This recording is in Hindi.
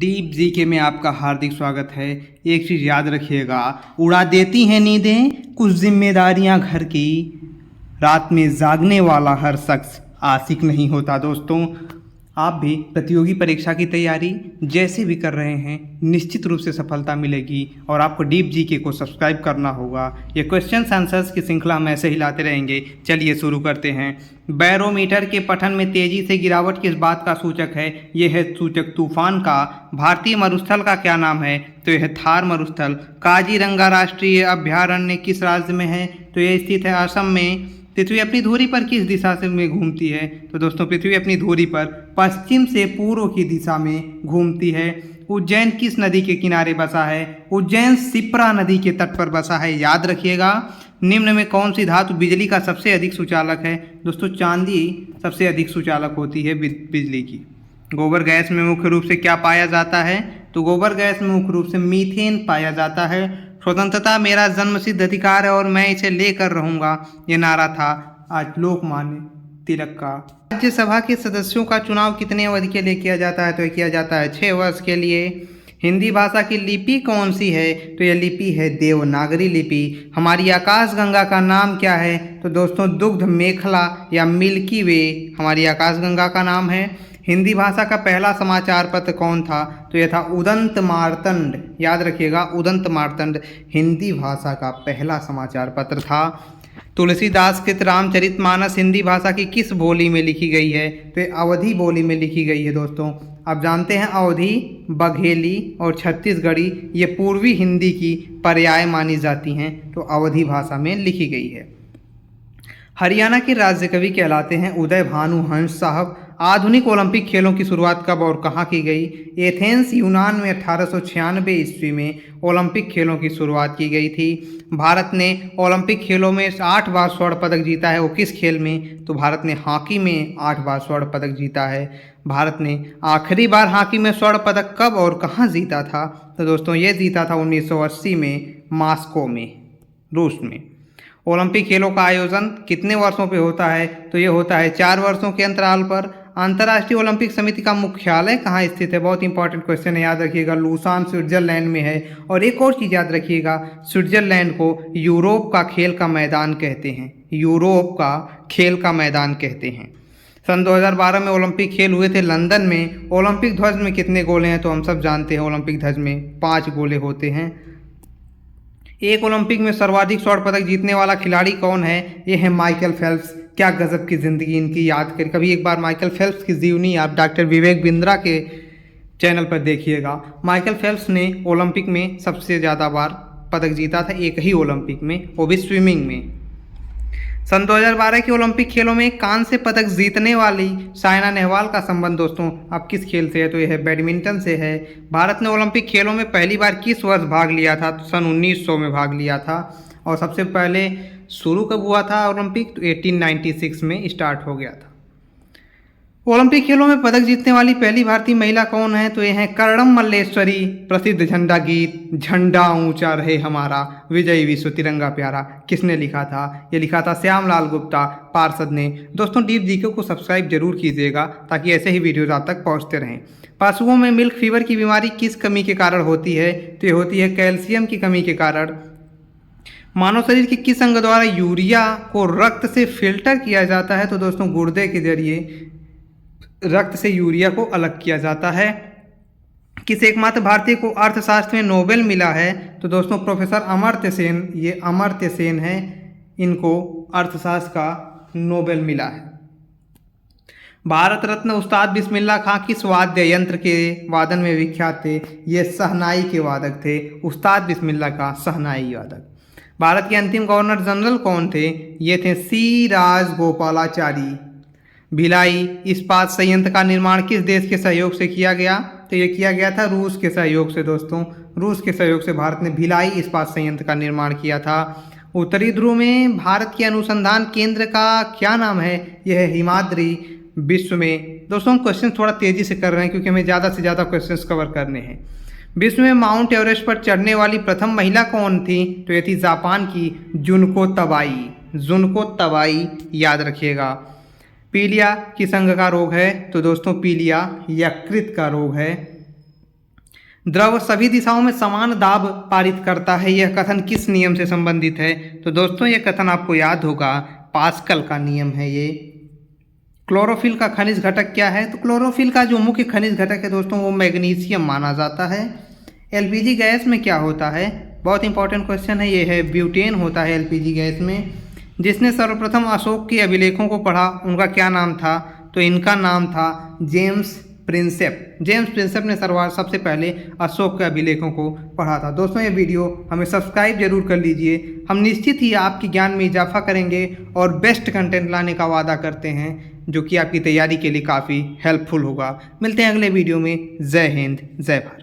डीप जीके में आपका हार्दिक स्वागत है। एक चीज़ याद रखिएगा, उड़ा देती हैं नींदें कुछ जिम्मेदारियां घर की, रात में जागने वाला हर शख्स आशिक नहीं होता। दोस्तों, आप भी प्रतियोगी परीक्षा की तैयारी जैसे भी कर रहे हैं, निश्चित रूप से सफलता मिलेगी और आपको डीप जीके को सब्सक्राइब करना होगा। ये क्वेश्चन आंसर्स की श्रृंखला हम ऐसे ही लाते रहेंगे। चलिए शुरू करते हैं। बैरोमीटर के पठन में तेजी से गिरावट किस बात का सूचक है? यह है सूचक तूफान का। भारतीय मरुस्थल का क्या नाम है? तो यह थार मरुस्थल। काजीरंगा राष्ट्रीय अभयारण्य किस राज्य में है? तो यह स्थित है असम में। पृथ्वी अपनी धुरी पर किस दिशा से में घूमती है? तो दोस्तों, पृथ्वी अपनी धुरी पर पश्चिम से पूर्व की दिशा में घूमती है। उज्जैन किस नदी के किनारे बसा है? उज्जैन शिप्रा नदी के तट पर बसा है, याद रखिएगा। निम्न में कौन सी धातु बिजली का सबसे अधिक सुचालक है? दोस्तों, चांदी सबसे अधिक सुचालक होती है बिजली की। गोबर गैस में मुख्य रूप से क्या पाया जाता है? तो गोबर गैस में मुख्य रूप से मीथेन पाया जाता है। स्वतंत्रता मेरा जन्मसिद्ध अधिकार है और मैं इसे लेकर रहूंगा, ये नारा था आज लोकमान्य तिलक का। राज्यसभा के सदस्यों का चुनाव कितने अवधि के लिए किया जाता है? तो किया जाता है 6 वर्ष के लिए। हिंदी भाषा की लिपि कौन सी है? तो यह लिपि है देवनागरी लिपि। हमारी आकाशगंगा का नाम क्या है? तो दोस्तों, दुग्ध मेखला या मिल्की वे हमारी आकाशगंगा का नाम है। हिंदी भाषा का पहला समाचार पत्र कौन था? तो यह था उदंत मार्तंड, याद रखिएगा। उदंत मार्तंड हिंदी भाषा का पहला समाचार पत्र था। तुलसीदास कृत रामचरितमानस हिंदी भाषा की किस बोली में लिखी गई है? तो ये अवधी बोली में लिखी गई है। दोस्तों, आप जानते हैं अवधी, बघेली और छत्तीसगढ़ी ये पूर्वी हिंदी की पर्याय मानी जाती हैं, तो अवधी भाषा में लिखी गई है। हरियाणा के राज्य कवि कहलाते हैं उदय भानु हंस साहब। आधुनिक ओलंपिक खेलों की शुरुआत कब और कहाँ की गई? एथेंस यूनान में 1896 ईस्वी में ओलंपिक खेलों की शुरुआत की गई थी। भारत ने ओलंपिक खेलों में 8 बार स्वर्ण पदक जीता है। वो किस खेल में? तो भारत ने हॉकी में 8 बार स्वर्ण पदक जीता है। भारत ने आखिरी बार हॉकी में स्वर्ण पदक कब और कहाँ जीता था? तो दोस्तों, ये जीता था 1980 में मॉस्को में, रूस में। ओलंपिक खेलों का आयोजन कितने वर्षों पे होता है? तो ये होता है 4 वर्षों के अंतराल पर। अंतर्राष्ट्रीय ओलंपिक समिति का मुख्यालय कहाँ स्थित है? बहुत इंपॉर्टेंट क्वेश्चन है, याद रखिएगा। लूसान स्विट्जरलैंड में है। और एक और चीज़ याद रखिएगा, स्विट्जरलैंड को यूरोप का खेल का मैदान कहते हैं। यूरोप का खेल का मैदान कहते हैं। सन 2012 में ओलंपिक खेल हुए थे लंदन में। ओलंपिक ध्वज में कितने गोले हैं? तो हम सब जानते हैं ओलंपिक ध्वज में 5 गोले होते हैं। एक ओलंपिक में सर्वाधिक स्वर्ण पदक जीतने वाला खिलाड़ी कौन है? ये है माइकल फेल्प्स। क्या गजब की ज़िंदगी इनकी, याद कर कभी एक बार माइकल फेल्प्स की जीवनी आप डॉक्टर विवेक बिंद्रा के चैनल पर देखिएगा। माइकल फेल्प्स ने ओलंपिक में सबसे ज़्यादा बार पदक जीता था, एक ही ओलंपिक में, वो भी स्विमिंग में। सन 2012 के ओलंपिक खेलों में कांस्य पदक जीतने वाली साइना नेहवाल का संबंध दोस्तों अब किस खेल से है? तो यह है बैडमिंटन से है। भारत ने ओलंपिक खेलों में पहली बार किस वर्ष भाग लिया था? तो सन 1900 में भाग लिया था। और सबसे पहले शुरू कब हुआ था ओलंपिक? तो 1896 में स्टार्ट हो गया था। ओलंपिक खेलों में पदक जीतने वाली पहली भारतीय महिला कौन है? तो यह है कर्णम मल्लेश्वरी। प्रसिद्ध झंडा गीत झंडा ऊंचा रहे हमारा, विजय विश्व तिरंगा प्यारा किसने लिखा था? ये लिखा था श्यामलाल गुप्ता पार्षद ने। दोस्तों, डीप जीके को सब्सक्राइब जरूर कीजिएगा ताकि ऐसे ही वीडियोज आप तक पहुंचते रहें। पशुओं में मिल्क फीवर की बीमारी किस कमी के कारण होती है? तो ये होती है कैल्शियम की कमी के कारण। मानव शरीर के किस अंग द्वारा यूरिया को रक्त से फिल्टर किया जाता है? तो दोस्तों, गुर्दे के जरिए रक्त से यूरिया को अलग किया जाता है। किस एकमात्र भारतीय को अर्थशास्त्र में नोबेल मिला है? तो दोस्तों, प्रोफेसर अमर्त्य सेन, ये अमर्त्य सेन है, इनको अर्थशास्त्र का नोबेल मिला है। भारत रत्न उस्ताद बिस्मिल्लाह खां किस वाद्य यंत्र के वादन में विख्यात थे? ये शहनाई के वादक थे। उस्ताद बिस्मिल्लाह खां शहनाई वादक। भारत के अंतिम गवर्नर जनरल कौन थे? ये थे सी राजगोपालाचारी। भिलाई इस्पात संयंत्र का निर्माण किस देश के सहयोग से किया गया? तो ये किया गया था रूस के सहयोग से। दोस्तों, रूस के सहयोग से भारत ने भिलाई इस्पात संयंत्र का निर्माण किया था। उत्तरी ध्रुव में भारत के अनुसंधान केंद्र का क्या नाम है? यह है हिमाद्री विश्व में। दोस्तों, हम क्वेश्चन थोड़ा तेजी से कर रहे हैं क्योंकि हमें ज़्यादा से ज़्यादा क्वेश्चन कवर करने हैं। विश्व में माउंट एवरेस्ट पर चढ़ने वाली प्रथम महिला कौन थी? तो ये थी जापान की जुनको तबाई। जुनको तबाई, याद रखिएगा। पीलिया किस अंग का रोग है? तो दोस्तों, पीलिया यकृत का रोग है। द्रव सभी दिशाओं में समान दाब पारित करता है, यह कथन किस नियम से संबंधित है? तो दोस्तों यह कथन आपको याद होगा, पास्कल का नियम है ये। क्लोरोफिल का खनिज घटक क्या है? तो क्लोरोफिल का जो मुख्य खनिज घटक है दोस्तों वो मैग्नीशियम माना जाता है। एलपीजी गैस में क्या होता है? बहुत इंपॉर्टेंट क्वेश्चन है ये, है ब्यूटेन होता है एलपीजी गैस में। जिसने सर्वप्रथम अशोक के अभिलेखों को पढ़ा उनका क्या नाम था? तो इनका नाम था जेम्स प्रिंसेप। जेम्स प्रिंसेप ने सबसे पहले अशोक के अभिलेखों को पढ़ा था। दोस्तों ये वीडियो हमें सब्सक्राइब जरूर कर लीजिए, हम निश्चित ही आपके ज्ञान में इजाफा करेंगे और बेस्ट कंटेंट लाने का वादा करते हैं जो कि आपकी तैयारी के लिए काफ़ी हेल्पफुल होगा। मिलते हैं अगले वीडियो में। जय हिंद, जय भारत।